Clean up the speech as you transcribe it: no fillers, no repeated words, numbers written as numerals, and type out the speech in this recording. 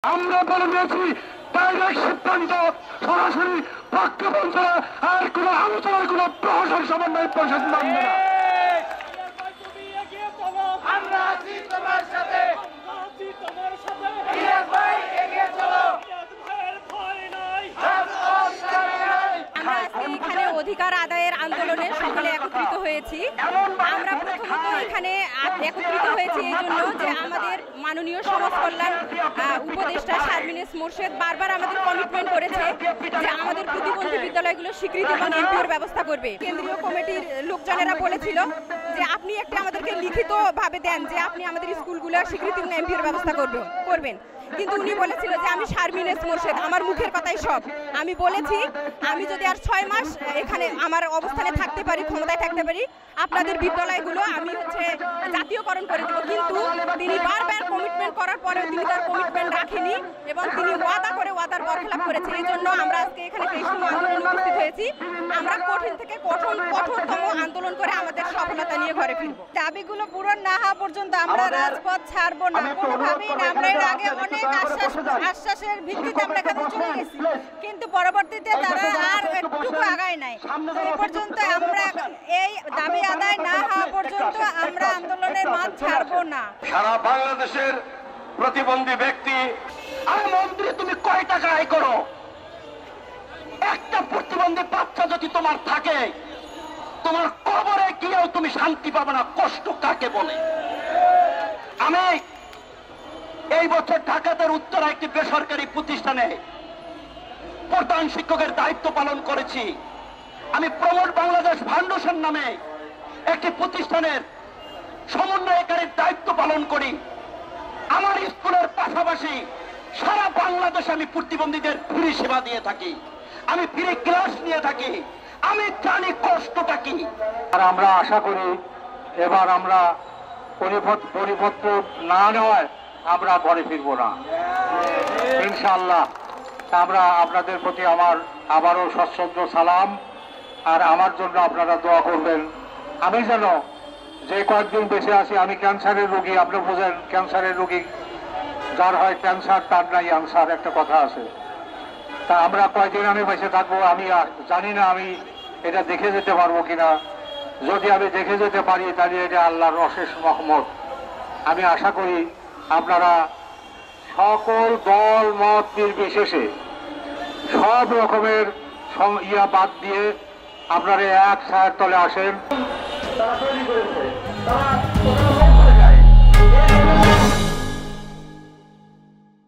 আমরা বলে দিয়েছি ডাইরেক্ট সিদ্ধান্ত সরাসরি পক্ষপঞ্চ আর কোন আলোচনার কোন প্রশাসন সমন্বয় পরিষদ মানবে না। এখানে অধিকার আদায়ের আন্দোলনে সকলে একত্রিত হয়েছি। আমরা প্রথমত এখানে একত্রিত হয়েছি এই জন্য যে আমাদের মাননীয় সমাজ কল্যাণ উপদেষ্টা শারমিন এস মোরশেদ বারবার আমাদের কমিটমেন্ট করেছে যে আমাদের প্রতিবন্ধী বিদ্যালয়গুলো স্বীকৃতি এবং এমপিওর ব্যবস্থা করবে। কেন্দ্রীয় কমিটির লোকজনেরা বলেছিল যে আপনি একটা আমাদেরকে লিখিত ভাবে দেন যে আপনি আমাদের স্কুলগুলোর স্বীকৃতি এবং এমপিওর ব্যবস্থা করবেন। কিন্তু উনি বলেছিল যে আমি শারমিন এস মোরশেদ, আমার মুখের কথাই সব। আমি বলেছি আমি যদি আর 6 মাস এখানে আমার অবস্থানে থাকতে পারি, ক্ষমতায় থাকতে পারি, আপনাদের বিদ্যালয়গুলো আমি জাতীয়করণ করে দেবো। কিন্তু তিনি বারবার কমিটমেন্ট করার পরেও তিনি তার কমিটমেন্ট রাখেনি এবং তিনি ওয়াদার বরখেলাপ করেছে। এই জন্য আমরা আজকে এখানে কৃষ্ণ আন্দোলনে উপস্থিত হয়েছি। আমরা কঠিন থেকে কঠোরতম আন্দোলন করে আমাদের সফলতা নিয়ে ঘরে ফিরবো। দাবিগুলো পূরণ না হওয়া পর্যন্ত আমরা রাজপথ ছাড়বো না, কোনোভাবেই না। আমরা এর আগে অনেক আশ্বাসের ভিত্তিতে আমরা এখানে চলে গেছি, কিন্তু পরবর্তীতে তারা আর একটুকু আগায় নাই। এই পর্যন্ত আমরা এই দাবি আদায় না হওয়া পর্যন্ত আমরা আন্দোলনের মাঠ ছাড়বো না। সারা বাংলাদেশের প্রতিবন্ধী ব্যক্তি, আরে মন্ত্রী তুমি কয় টাকা আয় করো? একটা প্রতিবন্ধী বাচ্চা যদি তোমার থাকে, তোমার কবরে গিয়েও তুমি শান্তি পাবে না। কষ্ট কাকে বলে? আমি এই বছর ঢাকাতের উত্তরা একটি বেসরকারি প্রতিষ্ঠানে প্রধান শিক্ষকের দায়িত্ব পালন করেছি। আমি প্রমোট বাংলাদেশ ফাউন্ডেশন নামে একটি প্রতিষ্ঠানের সমন্বয়কারীর দায়িত্ব পালন করি। আমার স্কুলের পাশাপাশি সারা বাংলাদেশে আমি প্রতিবন্ধীদের ফ্রি সেবা দিয়ে থাকি, আমি ফ্রি ক্লাস নিয়ে থাকি, আমি কষ্টটা কি। আর আমরা আশা করি এবার আমরা পরিপত্র না নেওয়ায় আমরা ঘরে ফিরবো না ইনশাআল্লাহ। আমরা আপনাদের প্রতি আমার আবারও সশ্রদ্ধ সালাম, আর আমার জন্য আপনারা দোয়া করবেন। আমি যেন যে কয়েকদিন বেঁচে আছি, আমি ক্যান্সারের রোগী, আপনি বোঝেন ক্যান্সারের রোগী যার হয় ক্যান্সার তার নাই আনসার, একটা কথা আছে। তা আমরা কয়েকদিন আমি বেঁচে থাকবো আমি জানি না আমি এটা দেখে যেতে পারবো কিনা। যদি আমি দেখে যেতে পারি তাহলে এটা আল্লাহর অশেষ রহমত। আমি আশা করি আপনারা সকল দল মত নির্বিশেষে সব রকমের বাদ দিয়ে আপনারা এক ছায়ার তলে আসেন। তারা তৈরি করেছে, তারা